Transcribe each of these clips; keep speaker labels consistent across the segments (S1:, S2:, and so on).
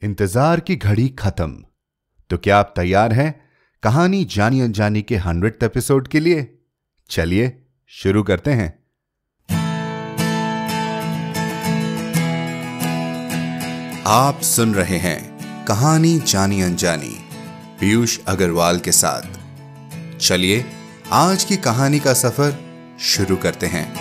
S1: इंतजार की घड़ी खत्म। तो क्या आप तैयार हैं कहानी जानी अनजानी के 100th एपिसोड के लिए? चलिए शुरू करते हैं। आप सुन रहे हैं कहानी जानी अनजानी पीयूष अग्रवाल के साथ। चलिए आज की कहानी का सफर शुरू करते हैं।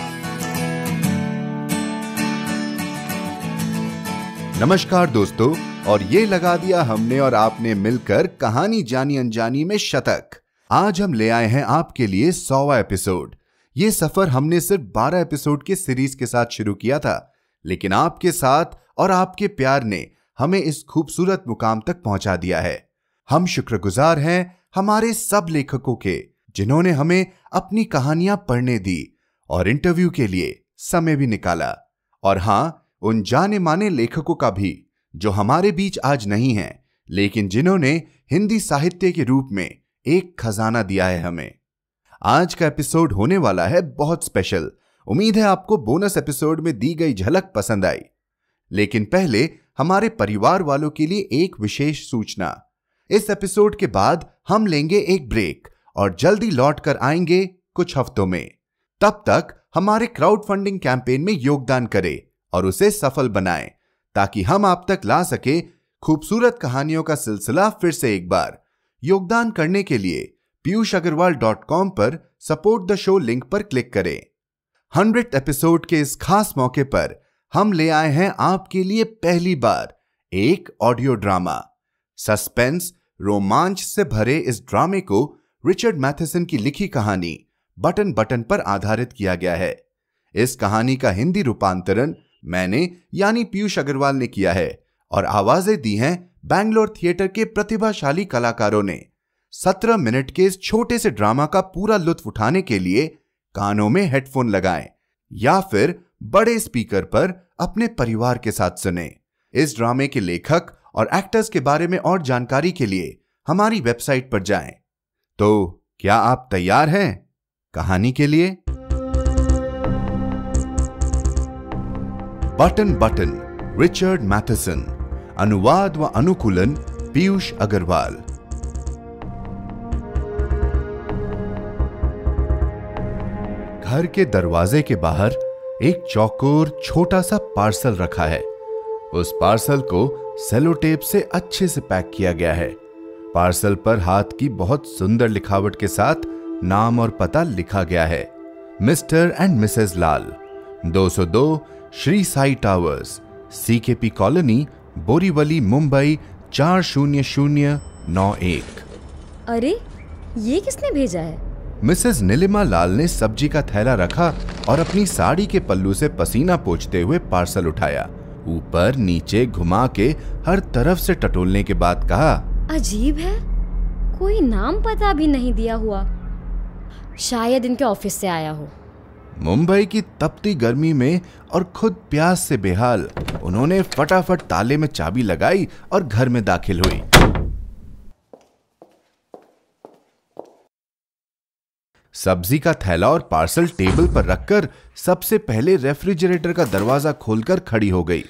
S1: नमस्कार दोस्तों, और ये लगा दिया हमने और आपने मिलकर कहानी जानी अनजानी में शतक। आज हम ले आए हैं आपके लिए 100वां एपिसोड। ये सफर हमने सिर्फ 12 एपिसोड के सीरीज के साथ शुरू किया था, लेकिन आपके साथ और आपके प्यार ने हमें इस खूबसूरत मुकाम तक पहुंचा दिया है। हम शुक्रगुजार हैं हमारे सब लेखकों के, जिन्होंने हमें अपनी कहानियां पढ़ने दी और इंटरव्यू के लिए समय भी निकाला। और हां, उन जाने माने लेखकों का भी जो हमारे बीच आज नहीं हैं, लेकिन जिन्होंने हिंदी साहित्य के रूप में एक खजाना दिया है हमें। आज का एपिसोड होने वाला है बहुत स्पेशल। उम्मीद है आपको बोनस एपिसोड में दी गई झलक पसंद आई। लेकिन पहले हमारे परिवार वालों के लिए एक विशेष सूचना। इस एपिसोड के बाद हम लेंगे एक ब्रेक और जल्दी लौट कर आएंगे कुछ हफ्तों में। तब तक हमारे क्राउड फंडिंग कैंपेन में योगदान करें और उसे सफल बनाएं, ताकि हम आप तक ला सके खूबसूरत कहानियों का सिलसिला फिर से एक बार। योगदान करने के लिए piyushagarwal.com पर सपोर्ट द शो लिंक पर क्लिक करें। 100th एपिसोड के इस खास मौके पर हम ले आए हैं आपके लिए पहली बार एक ऑडियो ड्रामा। सस्पेंस रोमांच से भरे इस ड्रामे को रिचर्ड मैथेसन की लिखी कहानी बटन बटन पर आधारित किया गया है। इस कहानी का हिंदी रूपांतरण मैंने यानी पीयूष अग्रवाल ने किया है और आवाजें दी हैं बैंगलोर थिएटर के प्रतिभाशाली कलाकारों ने। 17 मिनट के इस छोटे से ड्रामा का पूरा लुत्फ उठाने के लिए कानों में हेडफोन लगाएं या फिर बड़े स्पीकर पर अपने परिवार के साथ सुनें। इस ड्रामे के लेखक और एक्टर्स के बारे में और जानकारी के लिए हमारी वेबसाइट पर जाएं। तो क्या आप तैयार हैं कहानी के लिए? बटन बटन रिचर्ड मैथेसन, अनुवाद व अनुकूलन पीयूष अग्रवाल। घर के दरवाजे के बाहर एक चौकोर छोटा सा पार्सल रखा है। उस पार्सल को सेलो टेप से अच्छे से पैक किया गया है। पार्सल पर हाथ की बहुत सुंदर लिखावट के साथ नाम और पता लिखा गया है। Mister and Mrs Lal, 202 Shri Sai towers, CKP colony, Borivali, Mumbai 40091।
S2: अरे ये किसने भेजा है?
S1: मिसेस नीलिमा लाल ने सब्जी का थैला रखा और अपनी साड़ी के पल्लू से पसीना पोंछते हुए पार्सल उठाया। ऊपर नीचे घुमा के हर तरफ से टटोलने के बाद कहा,
S2: अजीब है, कोई नाम पता भी नहीं दिया हुआ। शायद इनके ऑफिस से आया हो।
S1: मुंबई की तपती गर्मी में और खुद प्यास से बेहाल उन्होंने फटाफट ताले में चाबी लगाई और घर में दाखिल हुई। सब्जी का थैला और पार्सल टेबल पर रखकर सबसे पहले रेफ्रिजरेटर का दरवाजा खोलकर खड़ी हो गई।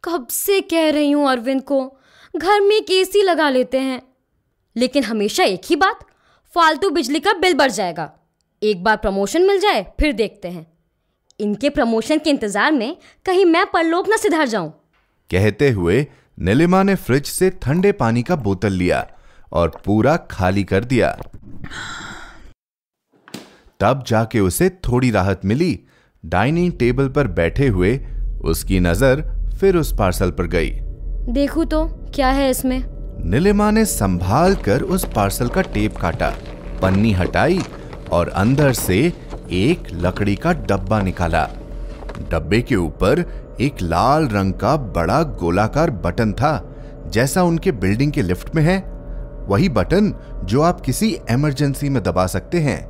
S2: कब से कह रही हूं अरविंद को घर में एक एसी लगा लेते हैं, लेकिन हमेशा एक ही बात, फालतू बिजली का बिल बढ़ जाएगा। एक बार प्रमोशन मिल जाए फिर देखते हैं। इनके प्रमोशन के इंतजार में कहीं मैं परलोक न सिधार जाऊं।
S1: कहते हुए नीलिमा ने फ्रिज से ठंडे पानी का बोतल लिया और पूरा खाली कर दिया। तब जाके उसे थोड़ी राहत मिली। डाइनिंग टेबल पर बैठे हुए उसकी नजर फिर उस पार्सल पर गई।
S2: देखूं तो क्या है इसमें?
S1: नीलिमा ने संभाल कर उस पार्सल का टेप काटा, पन्नी हटाई और अंदर से एक लकड़ी का डब्बा निकाला। डब्बे के ऊपर एक लाल रंग का बड़ा गोलाकार बटन था, जैसा उनके बिल्डिंग के लिफ्ट में है। वही बटन जो आप किसी इमरजेंसी में दबा सकते हैं।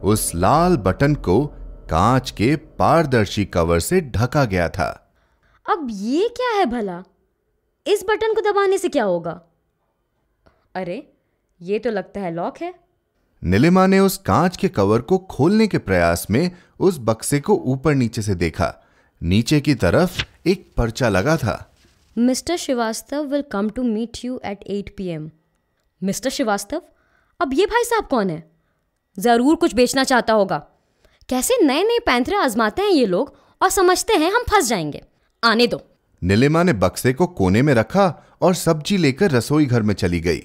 S1: उस लाल बटन को कांच के पारदर्शी कवर से ढका गया था।
S2: अब ये क्या है भला? इस बटन को दबाने से क्या होगा? अरे ये तो लगता है लॉक है।
S1: नीलिमा ने उस कांच के कवर को खोलने के प्रयास में उस बक्से को ऊपर नीचे से देखा। नीचे की तरफ एक पर्चा लगा था।
S2: Mister Shrivastava will come to meet you at 8 PM। Mister Shrivastava? अब ये भाई साहब कौन है? ज़रूर कुछ बेचना चाहता होगा। कैसे नए नए पैंतरे आजमाते हैं ये लोग और समझते हैं हम फंस जाएंगे। आने दो।
S1: नीलिमा ने बक्से को कोने में रखा और सब्जी लेकर रसोई घर में चली गई।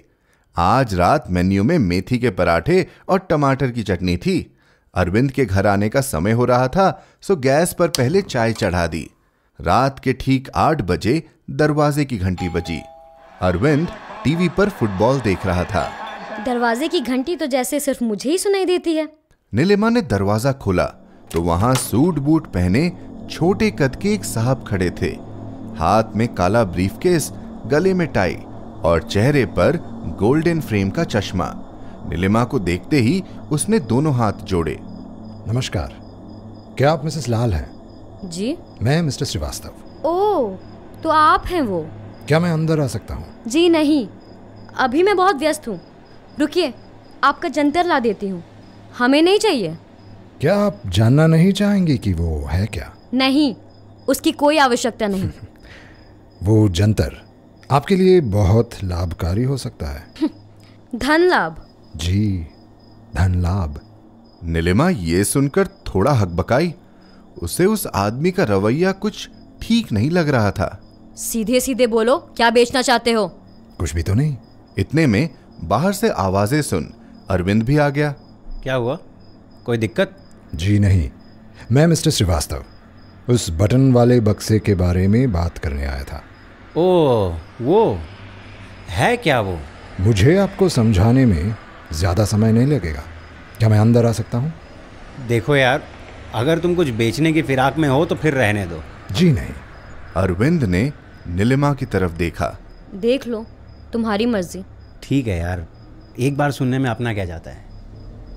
S1: आज रात मेन्यू में मेथी के पराठे और टमाटर की चटनी थी। अरविंद के घर आने का समय हो रहा था, सो गैस पर पहले चाय चढ़ा दी। रात के ठीक 8 बजे दरवाजे की घंटी बजी। अरविंद टीवी पर फुटबॉल देख रहा था।
S2: दरवाजे की घंटी तो जैसे सिर्फ मुझे ही सुनाई देती है।
S1: नीलिमा ने दरवाजा खोला तो वहां सूट बूट पहने छोटे कद के एक साहब खड़े थे। हाथ में काला ब्रीफकेस, गले में टाई और चेहरे पर गोल्डन फ्रेम का चश्मा। नीलिमा को देखते ही उसने दोनों हाथ जोड़े।
S3: नमस्कार, क्या आप मिसेस लाल हैं?
S2: जी,
S3: मैं मिस्टर श्रीवास्तव।
S2: ओह, तो आप हैं वो?
S3: क्या मैं अंदर आ सकता हूँ?
S2: जी नहीं, अभी मैं बहुत व्यस्त हूँ। रुकिए, आपका जंतर ला देती हूँ। हमें नहीं चाहिए।
S3: क्या आप जानना नहीं चाहेंगी कि वो है क्या?
S2: नहीं, उसकी कोई आवश्यकता नहीं।
S3: वो जंतर आपके लिए बहुत लाभकारी हो सकता है।
S2: धन लाभ?
S3: जी, धन लाभ।
S1: नीलिमा ये सुनकर थोड़ा हकबकाई। उसे उस आदमी का रवैया कुछ ठीक नहीं लग रहा था।
S2: सीधे सीधे बोलो, क्या बेचना चाहते हो?
S3: कुछ भी तो नहीं।
S1: इतने में बाहर से आवाजें सुन अरविंद भी आ गया।
S4: क्या हुआ? कोई दिक्कत?
S3: जी नहीं, मैं मिस्टर श्रीवास्तव उस बटन वाले बक्से के बारे में बात करने आया था।
S4: ओह, वो है क्या वो?
S3: मुझे आपको समझाने में ज़्यादा समय नहीं लगेगा। क्या मैं अंदर आ सकता हूँ?
S4: देखो यार, अगर तुम कुछ बेचने की फिराक में हो तो फिर रहने दो।
S3: जी नहीं।
S1: अरविंद ने नीलिमा की तरफ देखा।
S2: देख लो, तुम्हारी मर्जी।
S4: ठीक है यार, एक बार सुनने में अपना क्या जाता है।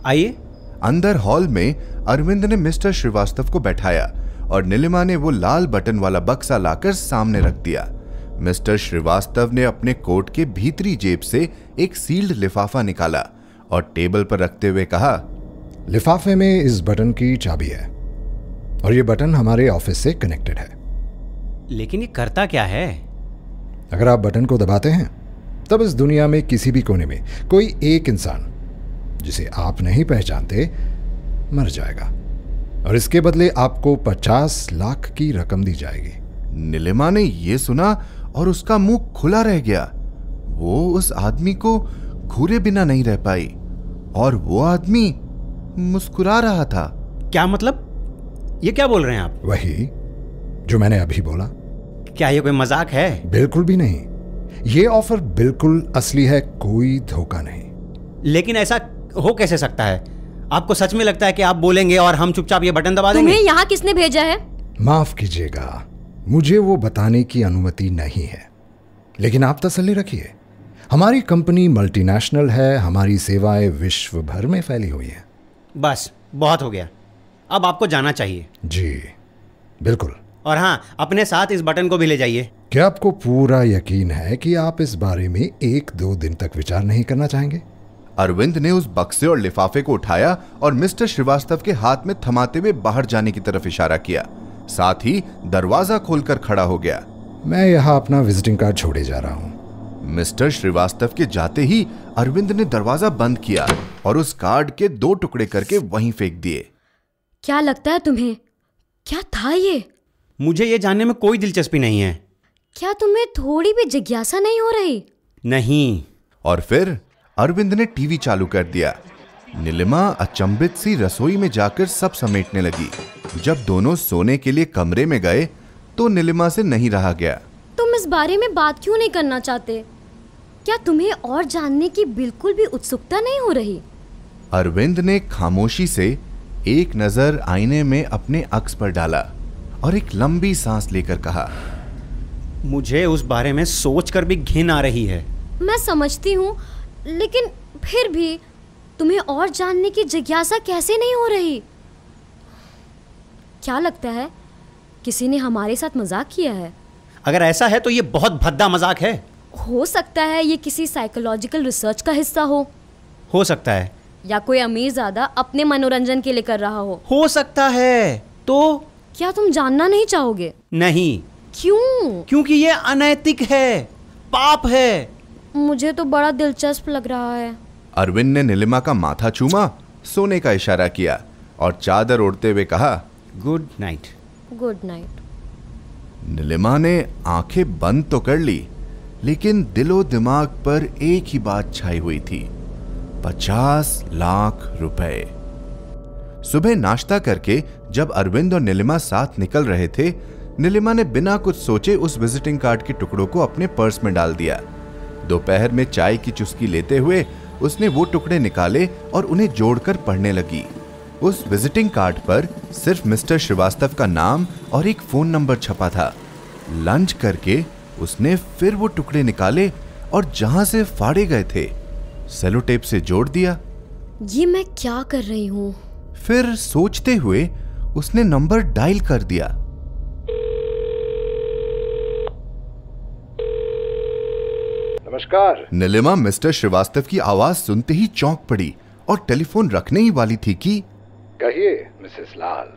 S4: आइए।
S1: अंदर हॉल में अरविंद ने मिस्टर श्रीवास्तव को बैठाया और नीलिमा ने वो लाल बटन वाला बक्सा लाकर सामने रख दिया। मिस्टर श्रीवास्तव ने अपने कोट के भीतरी जेब से एक सील्ड लिफाफा निकाला और टेबल पर रखते हुए कहा,
S3: लिफाफे में इस बटन की चाबी है और ये बटन हमारे ऑफिस से कनेक्टेड है।
S4: लेकिन ये करता क्या है?
S3: अगर आप बटन को दबाते हैं तब इस दुनिया में किसी भी कोने में कोई एक इंसान जिसे आप नहीं पहचानते मर जाएगा और इसके बदले आपको 50 लाख की रकम दी जाएगी।
S1: नीलिमा ने यह सुना और उसका मुंह खुला रह गया। वो उस आदमी को घूरे बिना नहीं रह पाई और वो आदमी मुस्कुरा रहा था।
S4: क्या मतलब? ये क्या बोल रहे हैं आप?
S3: वही जो मैंने अभी बोला।
S4: क्या ये कोई मजाक है?
S3: बिल्कुल भी नहीं। ये ऑफर बिल्कुल असली है, कोई धोखा नहीं।
S4: लेकिन ऐसा हो कैसे सकता है? आपको सच में लगता है कि आप बोलेंगे और हम चुपचाप ये बटन दबा देंगे?
S2: तुम्हें यहाँ किसने भेजा है?
S3: माफ कीजिएगा, मुझे वो बताने की अनुमति नहीं है। लेकिन आप तसल्ली रखिए, हमारी कंपनी मल्टीनेशनल है, हमारी सेवाएं विश्व भर में फैली हुई हैं।
S4: बस बहुत हो गया, अब आपको जाना चाहिए।
S3: जी बिल्कुल।
S4: और हाँ, अपने साथ इस बटन को भी ले जाइए।
S3: क्या आपको पूरा यकीन है कि आप इस बारे में 1-2 दिन तक विचार नहीं करना चाहेंगे?
S1: अरविंद ने उस बक्से और लिफाफे को उठाया और मिस्टर श्रीवास्तव के हाथ में थमाते हुए बाहर जाने की तरफ इशारा किया। साथ ही दरवाजा खोलकर खड़ा हो गया।
S3: मैं यहाँ अपना विजिटिंग कार्ड छोड़े जा रहा हूँ।
S1: मिस्टर श्रीवास्तव के जाते ही अरविंद ने दरवाजा बंद किया और उस कार्ड के 2 टुकड़े करके वहीं फेंक दिए।
S2: क्या लगता है तुम्हें, क्या था ये?
S4: मुझे ये जानने में कोई दिलचस्पी नहीं है।
S2: क्या तुम्हें थोड़ी भी जिज्ञासा नहीं हो रही?
S4: नहीं।
S1: और फिर अरविंद ने टीवी चालू कर दिया। नीलिमा अचंभित सी रसोई में जाकर सब समेटने लगी। जब दोनों सोने के लिए कमरे में गए तो नीलिमा से नहीं रहा गया।
S2: तुम इस बारे में बात क्यों नहीं करना चाहते? क्या तुम्हें और जानने की बिल्कुल भी उत्सुकता नहीं हो रही?
S1: अरविंद ने खामोशी से एक नजर आईने में अपने अक्स पर डाला और एक लंबी सांस लेकर कहा,
S4: मुझे उस बारे में सोचकर भी घिन आ रही है।
S2: मैं समझती हूँ, लेकिन फिर भी तुम्हें और जानने की जिज्ञासा कैसे नहीं हो रही? क्या लगता है किसी ने हमारे साथ मजाक किया है?
S4: अगर ऐसा है तो ये बहुत भद्दा मजाक है।
S2: हो सकता है ये किसी साइकोलॉजिकल रिसर्च का हिस्सा हो
S4: सकता है।
S2: या कोई अमीरजादा अपने मनोरंजन के लिए कर रहा हो
S4: सकता है। तो
S2: क्या तुम जानना नहीं चाहोगे?
S4: नहीं,
S2: क्यों?
S4: क्योंकि ये अनैतिक है, पाप है।
S2: मुझे तो बड़ा दिलचस्प लग रहा है।
S1: अरविंद ने नीलिमा का माथा चूमा, सोने का इशारा किया और चादर ओढ़ते हुए कहा,
S4: good night.
S2: Good night.
S1: Nilima ने आंखें बंद तो कर ली, लेकिन दिलो दिमाग पर एक ही बात छाई हुई थी, 50 लाख रुपए। सुबह नाश्ता करके जब अरविंद और नीलिमा साथ निकल रहे थे, नीलिमा ने बिना कुछ सोचे उस विजिटिंग कार्ड के टुकड़ों को अपने पर्स में डाल दिया। दोपहर में चाय की चुस्की लेते हुए उसने वो टुकड़े निकाले और उन्हें जोड़कर पढ़ने लगी। उस विजिटिंग कार्ड पर सिर्फ मिस्टर श्रीवास्तव का नाम और एक फोन नंबर छपा था। लंच करके उसने फिर वो टुकड़े निकाले और जहां से फाड़े गए थे सेलो टेप से जोड़ दिया।
S2: ये मैं क्या कर रही हूँ?
S1: फिर सोचते हुए उसने नंबर डायल कर दिया।
S3: नमस्कार।
S1: नीलिमा मिस्टर श्रीवास्तव की आवाज सुनते ही चौंक पड़ी और टेलीफोन रखने ही वाली थी कि
S3: कहिए मिसेस लाल।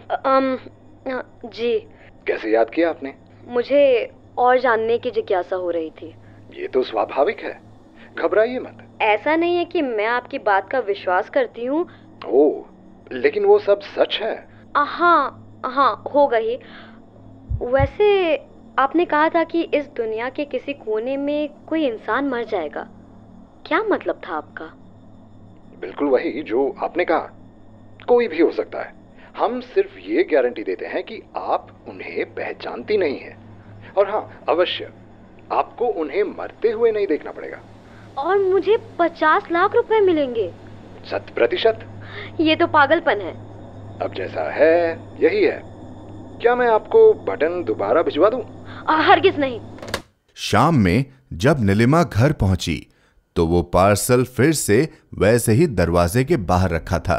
S2: जी,
S3: कैसे याद किया आपने?
S2: मुझे और जानने की जिज्ञासा हो रही थी।
S3: ये तो स्वाभाविक है, घबराइए मत।
S2: ऐसा नहीं है कि मैं आपकी बात का विश्वास करती हूँ।
S3: ओह, लेकिन वो सब सच है?
S2: हाँ, होगा ही। वैसे आपने कहा था कि इस दुनिया के किसी कोने में कोई इंसान मर जाएगा, क्या मतलब था आपका?
S3: बिल्कुल वही जो आपने कहा, कोई भी हो सकता है। हम सिर्फ ये गारंटी देते हैं कि आप उन्हें पहचानती नहीं हैं। और हाँ, अवश्य आपको उन्हें मरते हुए नहीं देखना पड़ेगा।
S2: और मुझे 50 लाख रुपए मिलेंगे?
S3: 100%।
S2: ये तो पागलपन है।
S3: अब जैसा है यही है। क्या मैं आपको बटन दोबारा भिजवा दूं?
S2: हरगिज नहीं।
S1: शाम में जब नीलिमा घर पहुंची तो वो पार्सल फिर से वैसे ही दरवाजे के बाहर रखा था।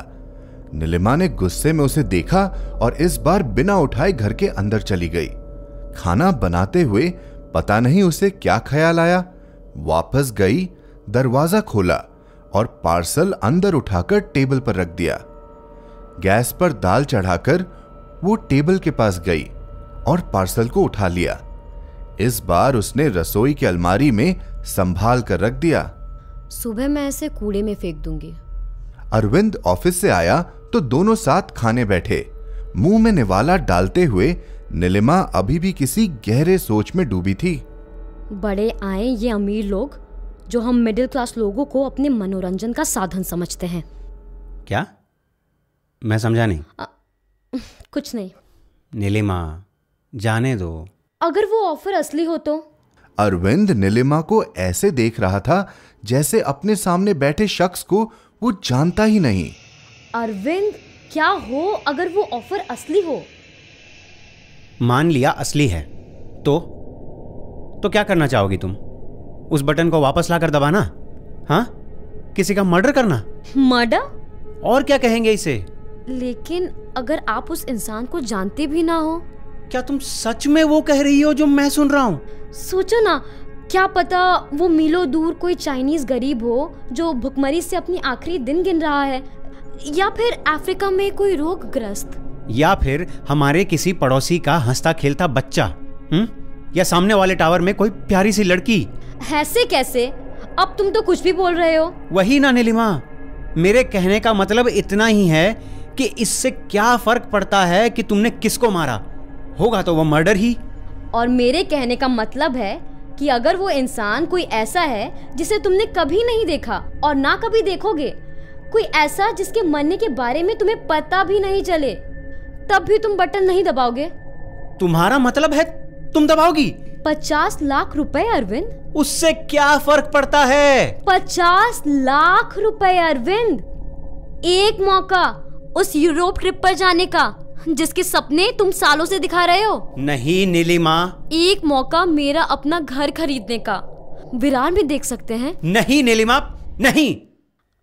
S1: नीलिमा ने गुस्से में उसे देखा और इस बार बिना उठाए घर के अंदर चली गई। खाना बनाते हुए पता नहीं उसे क्या ख्याल आया, वापस गई, दरवाजा खोला और पार्सल अंदर उठाकर टेबल पर रख दिया। गैस पर दाल चढ़ाकर वो टेबल के पास गई और पार्सल को उठा लिया। इस बार उसने रसोई की अलमारी में संभाल कर रख दिया।
S2: सुबह मैं इसे कूड़े में फेंक दूंगी।
S1: अरविंद ऑफिस से आया तो दोनों साथ खाने बैठे। मुंह में निवाला डालते हुए नीलिमा अभी भी किसी गहरे सोच में डूबी थी।
S2: बड़े आए ये अमीर लोग जो हम मिडिल क्लास लोगों को अपने मनोरंजन का साधन समझते हैं।
S4: क्या? मैं समझा नहीं।
S2: कुछ नहीं।
S4: नीलिमा, जाने दो।
S2: अगर वो ऑफर असली हो तो?
S1: अरविंद नीलिमा को ऐसे देख रहा था जैसे अपने सामने बैठे शख्स को वो जानता ही नहीं।
S2: अरविंद, क्या हो अगर वो ऑफर असली हो?
S4: मान लिया असली है तो क्या करना चाहोगी तुम? उस बटन को वापस लाकर दबाना? हाँ, किसी का मर्डर करना?
S2: मर्डर?
S4: और क्या कहेंगे इसे?
S2: लेकिन अगर आप उस इंसान को जानते भी ना हो?
S4: क्या तुम सच में वो कह रही हो जो मैं सुन रहा हूँ?
S2: सोचो ना, क्या पता वो मीलों दूर कोई चाइनीज गरीब हो जो भुखमरी से अपनी आखिरी दिन गिन रहा है, या फिर अफ्रीका में कोई रोगग्रस्त,
S4: या फिर हमारे किसी पड़ोसी का हंसता खेलता बच्चा, या सामने वाले टावर में कोई प्यारी सी लड़की।
S2: ऐसे कैसे? अब तुम तो कुछ भी बोल रहे हो।
S4: वही ना नीलिमा, मेरे कहने का मतलब इतना ही है कि इससे क्या फर्क पड़ता है कि तुमने किसको मारा, होगा तो वो मर्डर ही।
S2: और मेरे कहने का मतलब है कि अगर वो इंसान कोई ऐसा है जिसे तुमने कभी नहीं देखा और ना कभी देखोगे, कोई ऐसा जिसके मरने के बारे में तुम्हें पता भी नहीं चले, तब भी तुम बटन नहीं दबाओगे।
S4: तुम्हारा मतलब है तुम दबाओगी?
S2: 50 लाख रुपए अरविंद।
S4: उससे क्या फर्क पड़ता है?
S2: 50 लाख रुपए अरविंद, एक मौका उस यूरोप ट्रिप पर जाने का जिसके सपने तुम सालों से दिखा रहे हो।
S4: नहीं नीलिमा।
S2: एक मौका मेरा अपना घर खरीदने का, विरार में देख सकते हैं।
S4: नहीं नीलिमा, नहीं।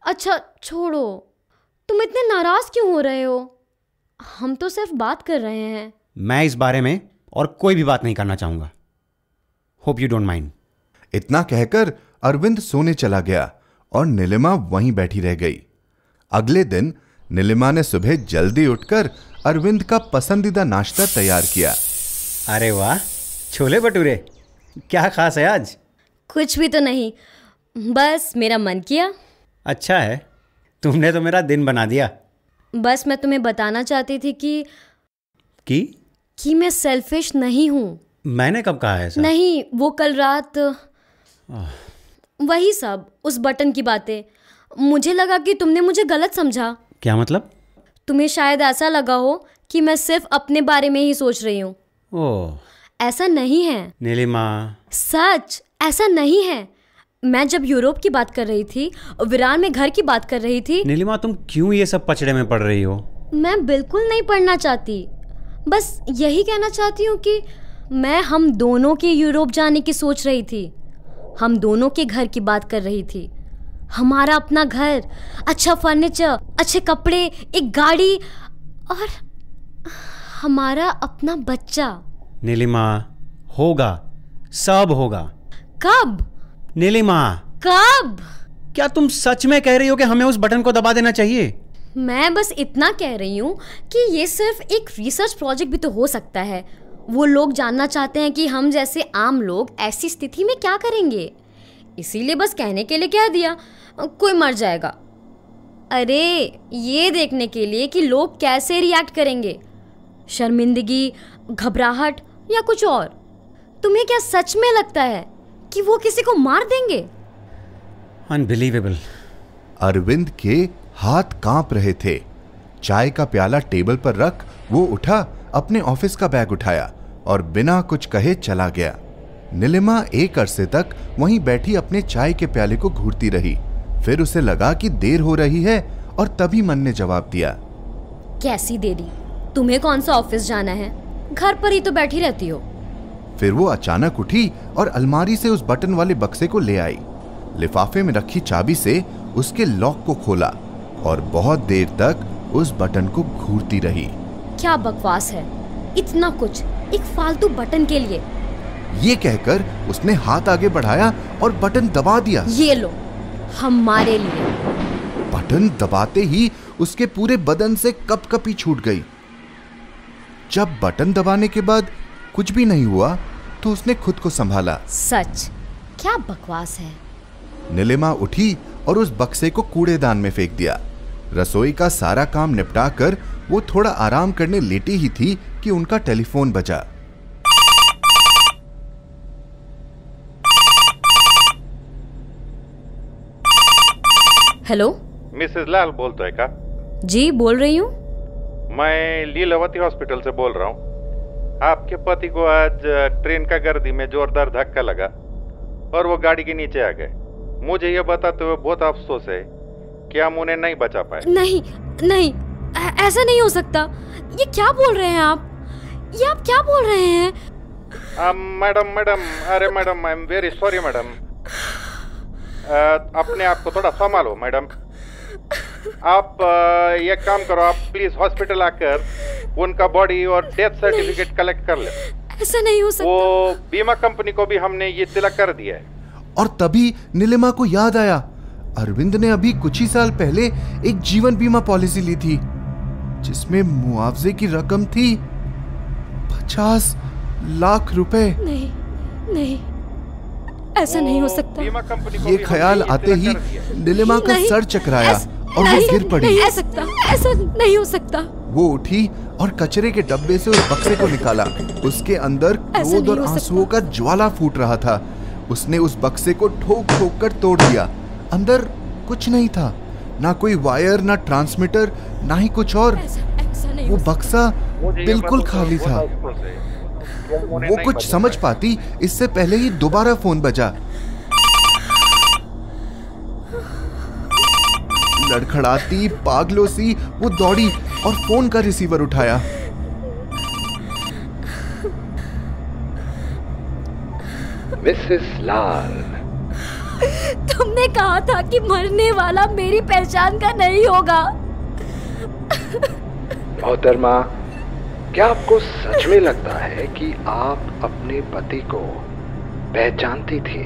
S2: अच्छा छोड़ो, तुम इतने नाराज क्यों हो रहे हो? हम तो सिर्फ बात कर रहे हैं।
S4: मैं इस बारे में और कोई भी बात नहीं करना चाहूंगा। Hope you don't mind.
S1: इतना कहकर अरविंद सोने चला गया और नीलिमा वहीं बैठी रह गई। अगले दिन नीलिमा ने सुबह जल्दी उठकर अरविंद का पसंदीदा नाश्ता तैयार किया।
S4: अरे वाह, छोले भटूरे? क्या खास है आज?
S2: कुछ भी तो नहीं, बस मेरा मन किया।
S4: अच्छा है, तुमने तो मेरा दिन बना दिया।
S2: बस मैं तुम्हें बताना चाहती थी कि मैं सेल्फिश नहीं हूँ।
S4: मैंने कब कहा है ऐसा?
S2: नहीं, वो कल रात वही सब, उस बटन की बातें। मुझे लगा कि तुमने मुझे गलत समझा।
S4: क्या मतलब?
S2: तुम्हें शायद ऐसा लगा हो कि मैं सिर्फ अपने बारे में ही सोच रही हूँ।
S4: ओह,
S2: ऐसा नहीं है
S4: नीलिमा।
S2: सच, ऐसा नहीं है। मैं जब यूरोप की बात कर रही थी, विरार में घर की बात कर रही थी।
S4: नीलिमा, तुम क्यों ये सब पचड़े में पड़ रही हो?
S2: मैं बिल्कुल नहीं पढ़ना चाहती, बस यही कहना चाहती हूँ कि मैं हम दोनों के यूरोप जाने की सोच रही थी। हम दोनों के घर की बात कर रही थी। हमारा अपना घर, अच्छा फर्नीचर, अच्छे कपड़े, एक गाड़ी और हमारा अपना बच्चा।
S4: नीलिमा, होगा, सब होगा।
S2: कब?
S4: नीलिमा,
S2: कब?
S4: क्या तुम सच में कह रही हो कि हमें उस बटन को दबा देना चाहिए?
S2: मैं बस इतना कह रही हूँ कि ये सिर्फ एक रिसर्च प्रोजेक्ट भी तो हो सकता है। वो लोग जानना चाहते हैं कि हम जैसे आम लोग ऐसी स्थिति में क्या करेंगे। इसीलिए बस कहने के लिए कह दिया, कोई मर जाएगा। अरे ये देखने के लिए कि लोग कैसे रिएक्ट करेंगे, शर्मिंदगी, घबराहट या कुछ और। तुम्हें क्या सच में लगता है कि वो किसी को मार देंगे?
S4: अनबिलीवेबल।
S1: अरविंद के हाथ कांप रहे थे। चाय का प्याला टेबल पर रख वो उठा, अपने ऑफिस का बैग उठाया और बिना कुछ कहे चला गया। नीलिमा एक अरसे तक वहीं बैठी अपने चाय के प्याले को घूरती रही। फिर उसे लगा कि देर हो रही है और तभी मन ने जवाब दिया,
S2: कैसी देरी? तुम्हें कौन सा ऑफिस जाना है? घर पर ही तो बैठी रहती हो।
S1: फिर वो अचानक उठी और अलमारी से उस बटन वाले बक्से को ले आई। लिफाफे में रखी चाबी से उसके लॉक को खोला और बहुत देर तक उस बटन को घूरती रही।
S2: क्या बकवास है, इतना कुछ एक फालतू बटन के लिए।
S1: ये कहकर उसने हाथ आगे बढ़ाया और बटन दबा दिया।
S2: ये लो, हमारे लिए।
S1: बटन दबाते ही उसके पूरे बदन से कपकपी छूट गई। जब बटन दबाने के बाद कुछ भी नहीं हुआ तो उसने खुद को संभाला।
S2: सच, क्या बकवास है।
S1: नीलिमा उठी और उस बक्से को कूड़ेदान में फेंक दिया। रसोई का सारा काम निपटा कर वो थोड़ा आराम करने लेटी ही थी कि उनका टेलीफोन बजा।
S2: हेलो,
S5: मिसेस लाल बोलते हैं का?
S2: जी बोल रही हूँ।
S5: मैं लीलावती हॉस्पिटल से बोल रहा हूँ। आपके पति को आज ट्रेन का गर्दी में जोरदार धक्का लगा और वो गाड़ी के नीचे आ गए। मुझे ये बताते हुए बहुत अफसोस है कि हम उन्हें नहीं बचा पाए।
S2: नहीं नहीं, ऐसा नहीं हो सकता। ये क्या बोल रहे हैं आप? ये आप क्या बोल रहे हैं?
S5: मैडम, अरे madam, I am very sorry madam. अपने आप को थोड़ा संभालो मैडम। आप ये काम करो, आप प्लीज हॉस्पिटल आकर उनका बॉडी और डेथ सर्टिफिकेट कलेक्ट कर ले।
S2: ऐसा नहीं हो सकता।
S5: वो बीमा कंपनी को भी हमने ये इत्तला कर दिया है।
S1: और तभी नीलिमा को याद आया, अरविंद ने अभी कुछ ही साल पहले एक जीवन बीमा पॉलिसी ली थी जिसमें मुआवजे की रकम थी 50 लाख रुपए।
S2: नहीं नहीं, ऐसा नहीं हो सकता।
S5: बीमा कंपनी को
S1: ये
S5: भी
S1: ख्याल
S5: हमने
S1: आते ही
S5: इत्तला कर दिया है।
S1: नीलिमा का
S2: नहीं,
S1: सर चकराया और वो
S2: नहीं,
S1: गिर पड़ी।
S2: नहीं हो सकता, ऐसा नहीं हो सकता।
S1: वो उठी और कचरे के डब्बे से उस बक्से को निकाला। उसके अंदर
S2: ऐसा
S1: क्रोध
S2: नहीं
S1: और
S2: हो
S1: आंसुओं का ज्वाला फूट रहा था। उसने उस बक्से को ठोक ठोक कर तोड़ दिया। अंदर कुछ नहीं था, ना कोई वायर, ना ट्रांसमीटर, ना ही कुछ और।
S2: ऐसा नहीं
S1: वो
S2: हो सकता।
S1: बक्सा
S5: मुझे ये
S1: बिल्कुल
S5: बात
S1: खाली
S5: बहुत
S1: था।
S5: अफसोस है कि हम उन्हें
S1: वो
S5: नहीं
S1: कुछ
S5: बचा
S1: समझ
S5: पाए।
S1: पाती इससे पहले ही दोबारा फोन बजा। लड़खड़ाती, पागलों सी वो दौड़ी और फोन का रिसीवर उठाया।
S6: मिसेस लाल,
S2: तुमने कहा था कि मरने वाला मेरी पहचान का नहीं होगा।
S6: मोहतरमा, क्या आपको सच में लगता है कि आप अपने पति को पहचानती थी?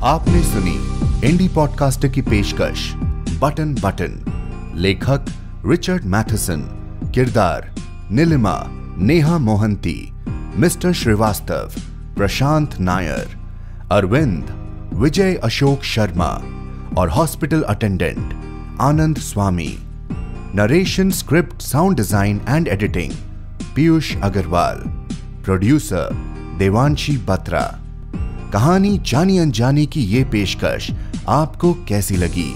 S1: आपने सुनी इंडी पॉडकास्टर की पेशकश बटन बटन। लेखक रिचर्ड मैथसन, किरदार नीलिमा, नेहा मोहंती, मिस्टर श्रीवास्तव, प्रशांत नायर, अरविंद, विजय अशोक शर्मा और hospital attendant Anand Swami. Narration, script, sound design and editing Piyush Agarwal. Producer Devanshi Batra. कहानी जानी अनजानी की ये पेशकश आपको कैसी लगी?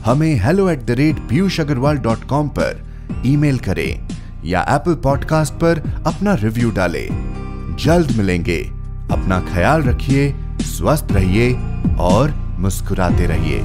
S1: हमें hello@piyushagarwal.com पर ईमेल करें या एप्पल पॉडकास्ट पर अपना रिव्यू डालें। जल्द मिलेंगे। अपना ख्याल रखिए, स्वस्थ रहिए और मुस्कुराते रहिए।